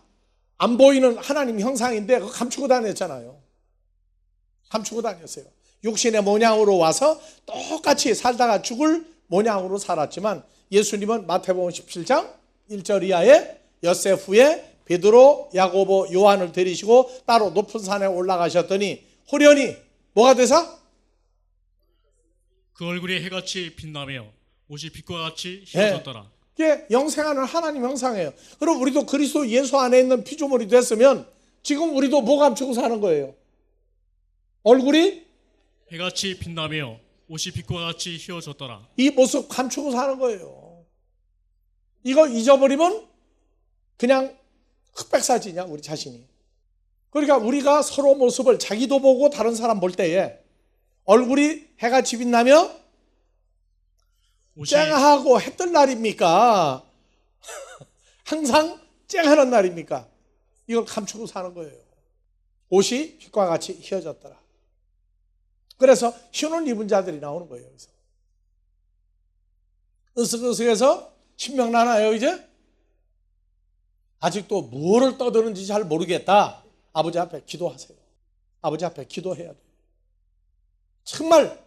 Speaker 2: 안 보이는 하나님 형상인데 그거 감추고 다녔잖아요. 감추고 다녔어요. 육신의 모양으로 와서 똑같이 살다가 죽을 모양으로 살았지만 예수님은 마태복음 17장 1절 이하에 엿새 후에 베드로, 야고보, 요한을 데리시고 따로 높은 산에 올라가셨더니 호련히 뭐가 되사?
Speaker 1: 그 얼굴이 해같이 빛나며 옷이 빛과 같이 휘어졌더라.
Speaker 2: 이게 영생하는 하나님 형상이에요. 그럼 우리도 그리스도 예수 안에 있는 피조물이 됐으면 지금 우리도 뭐 감추고 사는 거예요? 얼굴이
Speaker 1: 해같이 빛나며 옷이 빛과 같이 휘어졌더라.
Speaker 2: 이 모습 감추고 사는 거예요. 이거 잊어버리면 그냥 흑백사지냐 우리 자신이. 그러니까 우리가 서로 모습을 자기도 보고 다른 사람 볼 때에 얼굴이 해같이 빛나며 쨍하고 해뜰 날입니까? 항상 쨍하는 날입니까? 이걸 감추고 사는 거예요. 옷이 빛과 같이 휘어졌더라. 그래서 흰옷 입은 자들이 나오는 거예요. 여기서. 으쓱으쓱해서 신명 나나요 이제? 아직도 뭐를 떠드는지 잘 모르겠다. 아버지 앞에 기도하세요. 아버지 앞에 기도해야 돼요. 정말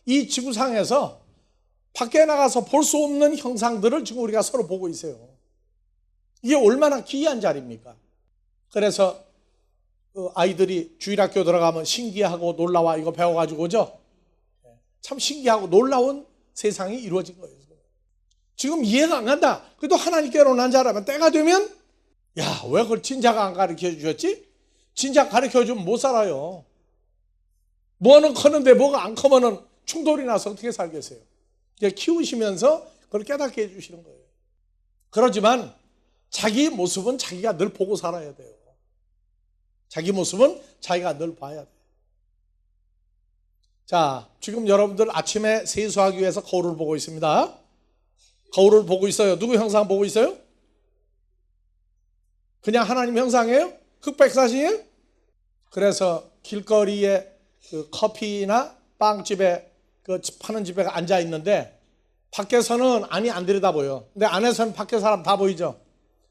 Speaker 2: 이 지구상에서 밖에 나가서 볼 수 없는 형상들을 지금 우리가 서로 보고 있어요. 이게 얼마나 기이한 자리입니까? 그래서 아이들이 주일학교 들어가면 신기하고 놀라워 이거 배워가지고 오죠. 참 신기하고 놀라운 세상이 이루어진 거예요. 지금 이해가 안 간다. 그래도 하나님께로 난 자라면 때가 되면 야, 왜 그걸 진작 안 가르쳐 주셨지? 진작 가르쳐 주면 못 살아요. 뭐는 커는데 뭐가 안 커면은 충돌이 나서 어떻게 살겠어요? 키우시면서 그걸 깨닫게 해주시는 거예요. 그렇지만 자기 모습은 자기가 늘 보고 살아야 돼요. 자기 모습은 자기가 늘 봐야 돼요. 자, 지금 여러분들 아침에 세수하기 위해서 거울을 보고 있습니다. 거울을 보고 있어요. 누구 형상 보고 있어요? 그냥 하나님 형상이에요? 흑백사진이에요? 그래서 길거리에 그 커피나 빵집에 그 파는 집에 앉아 있는데 밖에서는 안이 안 들여다 보여. 근데 안에서는 밖에 사람 다 보이죠.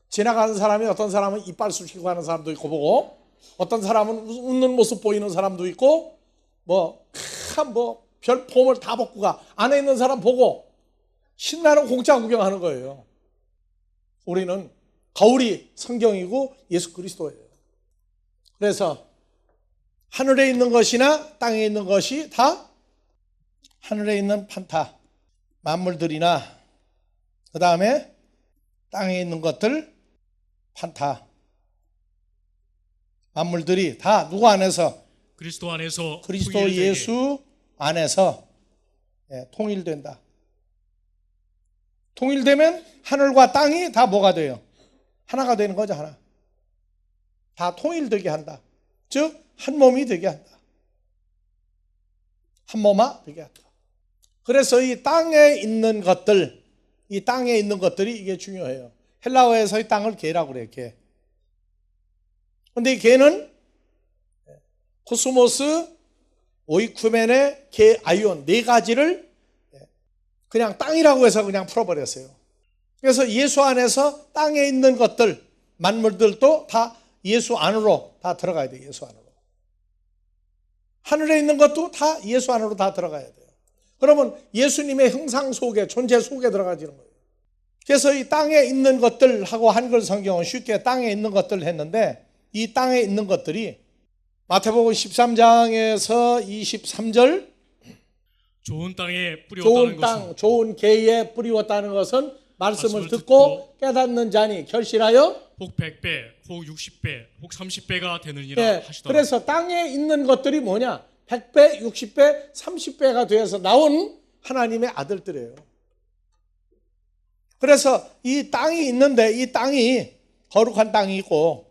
Speaker 2: 지나가는 사람이 어떤 사람은 이빨 쑤시고 가는 사람도 있고 보고, 어떤 사람은 웃는 모습 보이는 사람도 있고, 별 폼을 다 벗고 가. 안에 있는 사람 보고 신나는 공짜 구경하는 거예요. 우리는 거울이 성경이고 예수 그리스도예요. 그래서 하늘에 있는 것이나 땅에 있는 것이 다, 하늘에 있는 판타 만물들이나 그 다음에 땅에 있는 것들 판타 만물들이 다 누구 안에서?
Speaker 1: 그리스도 안에서
Speaker 2: 그리스도
Speaker 1: 통일되게.
Speaker 2: 예수 안에서 통일된다. 통일되면 하늘과 땅이 다 뭐가 돼요? 하나가 되는 거죠. 하나. 다 통일되게 한다. 즉 한 몸이 되게 한다. 한 몸아 되게 한다. 그래서 이 땅에 있는 것들, 이 땅에 있는 것들이 이게 중요해요. 헬라어에서 이 땅을 개라고 그래요. 개. 근데 이 개는 코스모스, 오이쿠멘의 개, 아이온 네 가지를 그냥 땅이라고 해서 그냥 풀어버렸어요. 그래서 예수 안에서 땅에 있는 것들, 만물들도 다 예수 안으로 다 들어가야 돼요. 예수 안으로. 하늘에 있는 것도 다 예수 안으로 다 들어가야 돼요. 그러면 예수님의 형상 속에, 존재 속에 들어가지는 거예요. 그래서 이 땅에 있는 것들하고 한글 성경은 쉽게 땅에 있는 것들 했는데, 이 땅에 있는 것들이 마태복음 13장에서 23절
Speaker 1: 좋은 땅에 뿌리웠다는
Speaker 2: 좋은 땅,
Speaker 1: 것은
Speaker 2: 좋은 개에 뿌리웠다는 것은 말씀을 듣고 깨닫는 자니 결실하여
Speaker 1: 혹 100배, 혹 60배, 혹 30배가 되느니라 하시더라.
Speaker 2: 그래서 땅에 있는 것들이 뭐냐? 100배, 60배, 30배가 되어서 나온 하나님의 아들들이에요. 그래서 이 땅이 있는데 이 땅이 거룩한 땅이 있고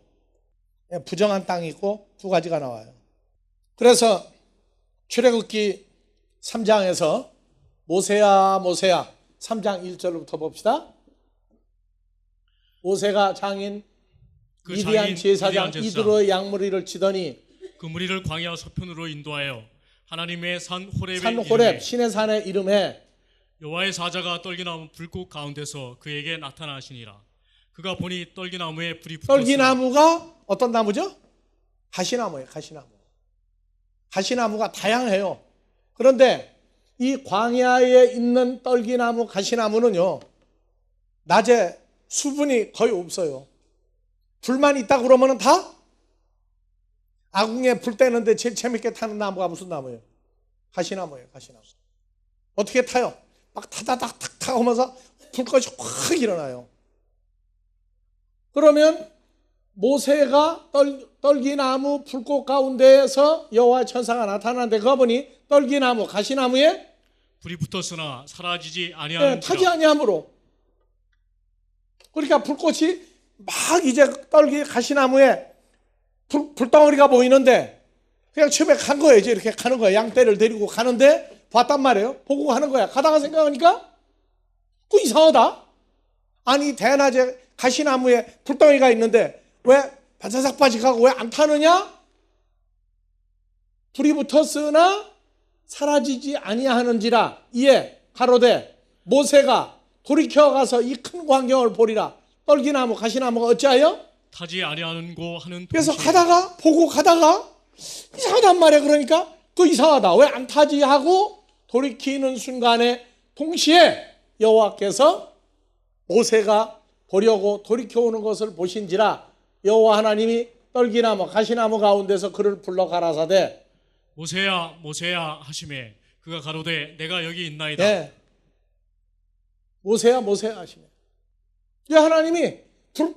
Speaker 2: 부정한 땅이 있고 두 가지가 나와요. 그래서 출애굽기 3장에서 모세야 모세야 3장 1절부터 봅시다. 모세가 장인 미디안 제사장 이드로의 양무리를 치더니
Speaker 1: 그 무리를 광야 서편으로 인도하여 하나님의 산 호렙의
Speaker 2: 산
Speaker 1: 이름에
Speaker 2: 호렙 신의 산의 이름에
Speaker 1: 여호와의 사자가 떨기나무 불꽃 가운데서 그에게 나타나시니라. 그가 보니 떨기나무에 불이 붙었으나
Speaker 2: 떨기나무가 어떤 나무죠? 가시나무예요. 가시나무. 가시나무가 다양해요. 그런데 이 광야에 있는 떨기나무, 가시나무는요, 낮에 수분이 거의 없어요. 불만 있다 그러면 다 아궁이에 불 떼는데 제일 재밌게 타는 나무가 무슨 나무예요? 가시나무예요. 가시나무. 어떻게 타요? 막 타다닥 탁 타고 하면서 불꽃이 확 일어나요. 그러면 모세가 떨기나무 불꽃 가운데에서 여호와 천사가 나타나는데 그거 보니 떨기나무, 가시나무에
Speaker 1: 불이 붙었으나 사라지지 아니하는
Speaker 2: 타지 아니함으로. 그러니까 불꽃이 막 이제 가시나무에 불덩어리가 보이는데 그냥 처음에 간 거예요. 이제 이렇게 가는 거예요. 양떼를 데리고 가는데 봤단 말이에요. 보고 가는 거야. 가다가 생각하니까 그 이상하다. 아니 대낮에 가시나무에 불덩이가 있는데 왜 반사삭 빠지가고 왜 안 타느냐? 불이 붙었으나 사라지지 아니하는지라. 이에 가로되 모세가 돌이켜 가서 이 큰 광경을 보리라. 떨기나무 가시나무가 어찌하여
Speaker 1: 타지 아니하는고 하는
Speaker 2: 그래서
Speaker 1: 동시에
Speaker 2: 가다가 보고 가다가 이상하단 말이야. 그러니까 그 이상하다. 왜 안 타지 하고 돌이키는 순간에 동시에 여호와께서 모세가 보려고 돌이켜 오는 것을 보신지라. 여호와 하나님이 떨기나무 가시나무 가운데서 그를 불러 가라사대
Speaker 1: 모세야 모세야 하시매 그가 가로되 내가 여기 있나이다.
Speaker 2: 예. 모세야 모세야 하시매. 이 하나님이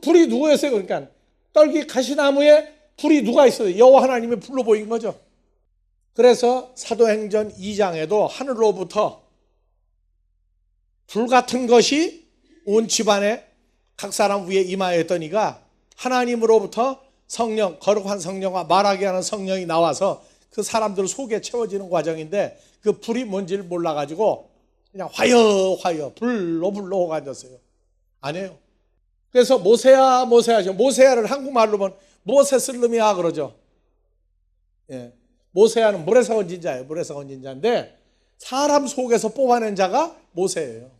Speaker 2: 불이 누구였어요? 그러니까 떨기 가시나무에 불이 누가 있어요? 여호와 하나님의 불로 보인 거죠. 그래서 사도행전 2장에도 하늘로부터 불 같은 것이 온 집안에 각 사람 위에 임하였더니가 하나님으로부터 성령, 거룩한 성령과 말하게 하는 성령이 나와서 그 사람들 속에 채워지는 과정인데 그 불이 뭔지를 몰라가지고 그냥 화여 불로 호가졌어요. 아니에요. 그래서 모세야 모세야, 모세야를 한국말로 보면 모세슬름이야 그러죠. 예. 모세야는 물에서 건진 자예요. 물에서 건진 자인데 사람 속에서 뽑아낸 자가 모세예요.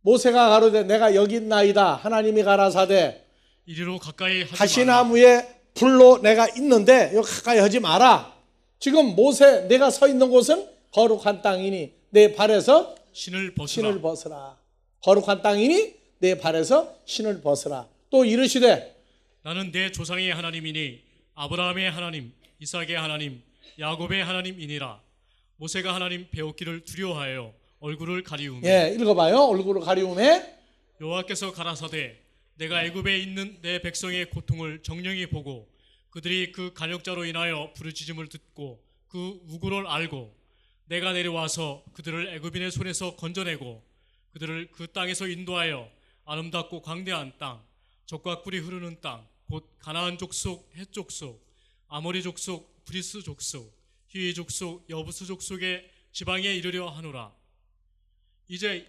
Speaker 2: 모세가 가로되 내가 여기 있나이다. 하나님이 가라사대
Speaker 1: 이리로 가까이 하지 마라.
Speaker 2: 가시나무에 불로 내가 있는데 여기 가까이 하지 마라. 지금 모세 내가 서 있는 곳은 거룩한 땅이니 내 발에서
Speaker 1: 신을 벗으라.
Speaker 2: 신을 벗으라. 거룩한 땅이니 내 발에서 신을 벗으라. 또 이르시되
Speaker 1: 나는 내 조상의 하나님이니 아브라함의 하나님, 이삭의 하나님, 야곱의 하나님이니라. 모세가 하나님 배웠기를 두려워하여 얼굴을 가리우며
Speaker 2: 예, 읽어봐요. 얼굴을 가리우매
Speaker 1: 여호와께서 가라사대 내가 애굽에 있는 내 백성의 고통을 정령히 보고 그들이 그 간역자로 인하여 부르짖음을 듣고 그 우고를 알고 내가 내려와서 그들을 애굽인의 손에서 건져내고 그들을 그 땅에서 인도하여 아름답고 광대한 땅, 젖과 꿀이 흐르는 땅, 곧 가나안 족속, 헷 족속, 아모리 족속, 브리스 족속, 히위 족속, 여부스 족속의 지방에 이르려 하노라. 이제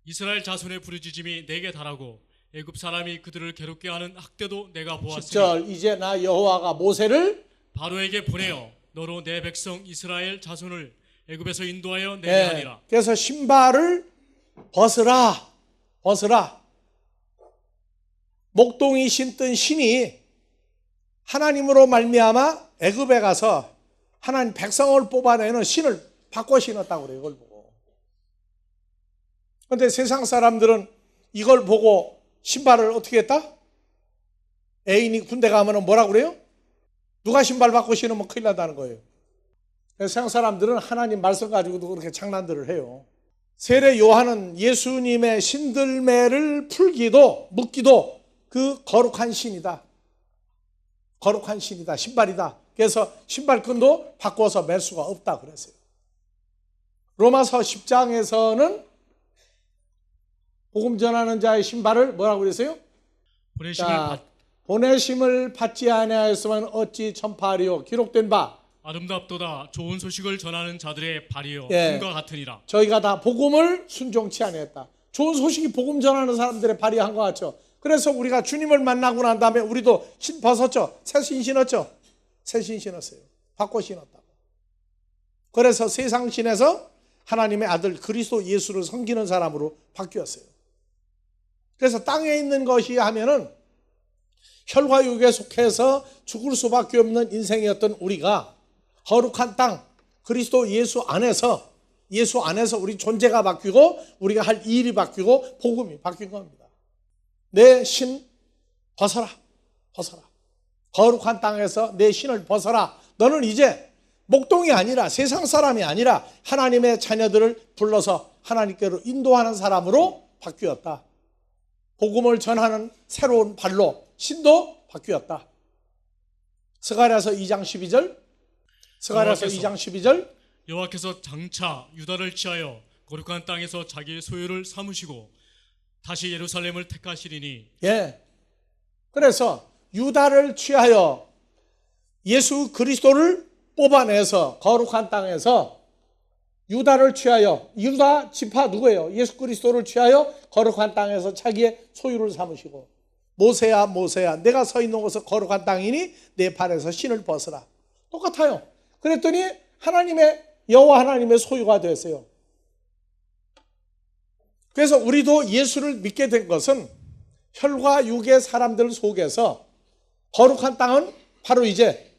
Speaker 1: 이스라엘 자손의 부르짖음이 내게 달하고 애굽 사람이 그들을 괴롭게 하는 학대도 내가 보았으니
Speaker 2: 10절 이제 나 여호와가 모세를
Speaker 1: 바로에게 보내어 너로 내 백성 이스라엘 자손을 애굽에서 인도하여 내게
Speaker 2: 예,
Speaker 1: 하니라.
Speaker 2: 그래서 신발을 벗으라. 목동이 신던 신이 하나님으로 말미암아 애굽에 가서 하나님 백성을 뽑아내는 신을 바꿔 신었다고 그래요. 이걸 보고. 그런데 세상 사람들은 이걸 보고 신발을 어떻게 했다? 애인이 군대 가면 뭐라고 그래요? 누가 신발 바꿔 신으면 큰일 난다는 거예요. 세상 사람들은 하나님 말씀 가지고도 그렇게 장난들을 해요. 세례 요한은 예수님의 신들매를 풀기도 묶기도 그 거룩한 신이다. 거룩한 신이다. 신발이다. 그래서 신발끈도 바꿔서 맬 수가 없다 그랬어요. 로마서 10장에서는 복음 전하는 자의 신발을 뭐라고 그랬어요? 보내심을 받지 아니하였으면 어찌 전파하리요. 기록된 바
Speaker 1: 아름답도다 좋은 소식을 전하는 자들의 발이요
Speaker 2: 예.
Speaker 1: 금과 같으니라.
Speaker 2: 저희가 다 복음을 순종치 아니했다. 좋은 소식이 복음 전하는 사람들의 발이 한 것 같죠. 그래서 우리가 주님을 만나고 난 다음에 우리도 신 벗었죠. 새 신 신었죠. 새 신 신었어요. 바꿔 신었다고. 그래서 세상 신에서 하나님의 아들 그리스도 예수를 섬기는 사람으로 바뀌었어요. 그래서 땅에 있는 것이 하면은 혈과육에 속해서 죽을 수밖에 없는 인생이었던 우리가 거룩한 땅 그리스도 예수 안에서 우리 존재가 바뀌고 우리가 할 일이 바뀌고 복음이 바뀐 겁니다. 내 신 벗어라. 거룩한 땅에서 내 신을 벗어라. 너는 이제 목동이 아니라 세상 사람이 아니라 하나님의 자녀들을 불러서 하나님께로 인도하는 사람으로 바뀌었다. 복음을 전하는 새로운 발로 신도 바뀌었다. 스가랴서 2장 12절 스가랴서 2장 12절
Speaker 1: 여호와께서 장차 유다를 취하여 거룩한 땅에서 자기의 소유를 삼으시고 다시 예루살렘을 택하시리니.
Speaker 2: 예. 그래서 유다를 취하여 예수 그리스도를 뽑아내서 거룩한 땅에서 유다를 취하여 유다 지파 누구예요? 예수 그리스도를 취하여 거룩한 땅에서 자기의 소유를 삼으시고 모세야 내가 서 있는 곳은 거룩한 땅이니 내 발에서 신을 벗으라. 똑같아요. 그랬더니 여호와 하나님의 소유가 됐어요. 그래서 우리도 예수를 믿게 된 것은 혈과 육의 사람들 속에서 거룩한 땅은 바로 이제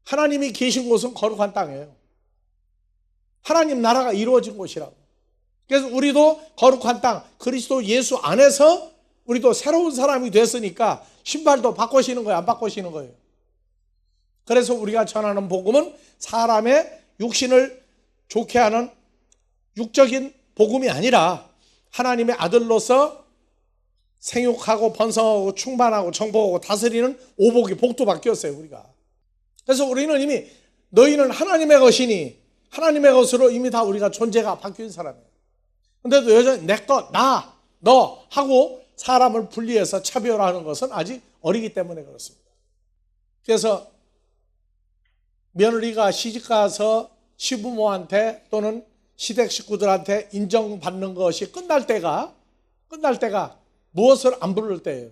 Speaker 2: 하나님이 계신 곳은 거룩한 땅이에요. 하나님 나라가 이루어진 곳이라고. 그래서 우리도 거룩한 땅 그리스도 예수 안에서 우리도 새로운 사람이 됐으니까 신발도 바꾸시는 거예요? 안 바꾸시는 거예요? 그래서 우리가 전하는 복음은 사람의 육신을 좋게 하는 육적인 복음이 아니라 하나님의 아들로서 생육하고 번성하고 충만하고 정복하고 다스리는 오복이 복도 바뀌었어요, 우리가. 그래서 우리는 이미 너희는 하나님의 것이니 하나님의 것으로 이미 다 우리가 존재가 바뀐 사람이에요. 근데도 여전히 내 것, 나, 너 하고 사람을 분리해서 차별화하는 것은 아직 어리기 때문에 그렇습니다. 그래서 며느리가 시집가서 시부모한테 또는 시댁 식구들한테 인정받는 것이 끝날 때가 무엇을 안 부를 때예요.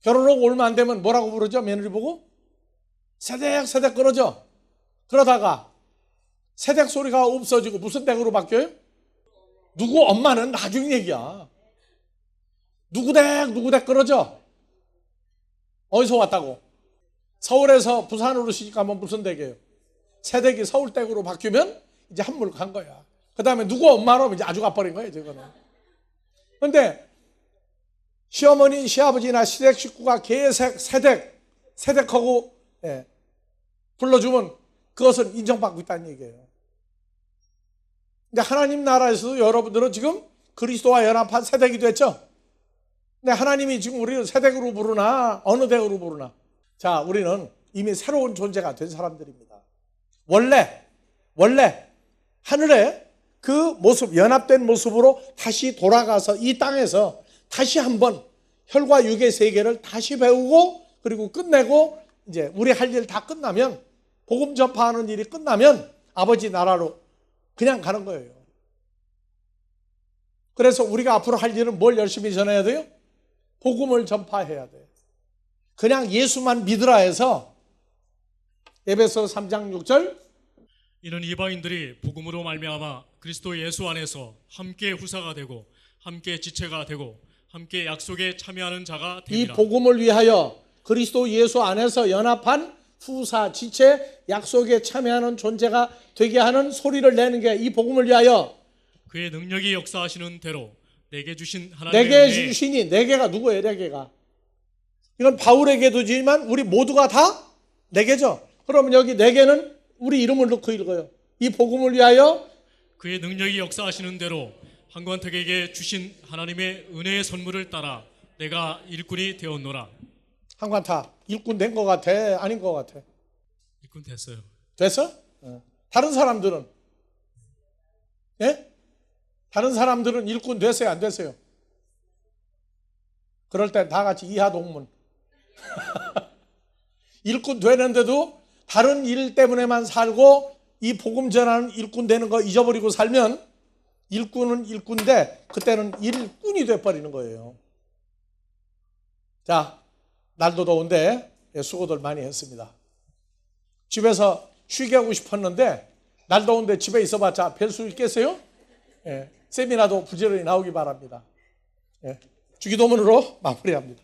Speaker 2: 결혼하고 얼마 안 되면 뭐라고 부르죠? 며느리 보고? 세댁 그러죠? 그러다가 세댁 소리가 없어지고 무슨 댁으로 바뀌어요? 누구 엄마는 나중 얘기야. 누구댁 그러죠? 어디서 왔다고? 서울에서 부산으로 시집가면 무슨 댁이에요? 세댁이 서울댁으로 바뀌면 이제 한물 간 거야. 그 다음에 누구 엄마로 이제 아주 가버린 거예요, 저거는. 그런데 시어머니, 시아버지나 시댁 식구가 계속 세댁하고 불러주면 그것은 인정받고 있다는 얘기예요. 근데 하나님 나라에서도 여러분들은 지금 그리스도와 연합한 세댁이 됐죠? 근데 하나님이 지금 우리를 세댁으로 부르나 어느 댁으로 부르나? 자, 우리는 이미 새로운 존재가 된 사람들입니다. 원래 하늘에 그 모습, 연합된 모습으로 다시 돌아가서 이 땅에서 다시 한번 혈과 육의 세계를 다시 배우고 그리고 끝내고 이제 우리 할 일 다 끝나면 복음 전파하는 일이 끝나면 아버지 나라로 그냥 가는 거예요. 그래서 우리가 앞으로 할 일은 뭘 열심히 전해야 돼요? 복음을 전파해야 돼요. 그냥 예수만 믿으라 해서 에베소 3장 6절
Speaker 1: 이는 이방인들이 복음으로 말미암아 그리스도 예수 안에서 함께 후사가 되고 함께 지체가 되고 함께 약속에 참여하는 자가
Speaker 2: 이
Speaker 1: 됩니다.
Speaker 2: 복음을 위하여 그리스도 예수 안에서 연합한 후사, 지체, 약속에 참여하는 존재가 되게 하는 소리를 내는 게 이 복음을 위하여
Speaker 1: 그의 능력이 역사하시는 대로 내게 주신 하나님의
Speaker 2: 내게
Speaker 1: 은혜,
Speaker 2: 주시니 내게가 누구예요? 내게가 이건 바울에게도 지만 우리 모두가 다 내게죠. 그러면 여기 내게는 우리 이름을 넣고 읽어요. 이 복음을 위하여
Speaker 1: 그의 능력이 역사하시는 대로 한관택에게 주신 하나님의 은혜의 선물을 따라 내가 일꾼이 되었노라.
Speaker 2: 한관타 일꾼 된 것 같아? 아닌 것 같아?
Speaker 1: 일꾼 됐어요.
Speaker 2: 됐어? 다른 사람들은? 예? 다른 사람들은 일꾼 됐어요? 안 됐어요? 그럴 땐 다 같이 이하동문. 일꾼 되는데도 다른 일 때문에만 살고 이 복음 전하는 일꾼 되는 거 잊어버리고 살면 일꾼은 일꾼인데 그때는 일꾼이 돼버리는 거예요. 자, 날도 더운데 수고들 많이 했습니다. 집에서 쉬게 하고 싶었는데 날 더운데 집에 있어봤자 뵐 수 있겠어요? 세미나도 부지런히 나오기 바랍니다. 주기도문으로 마무리합니다.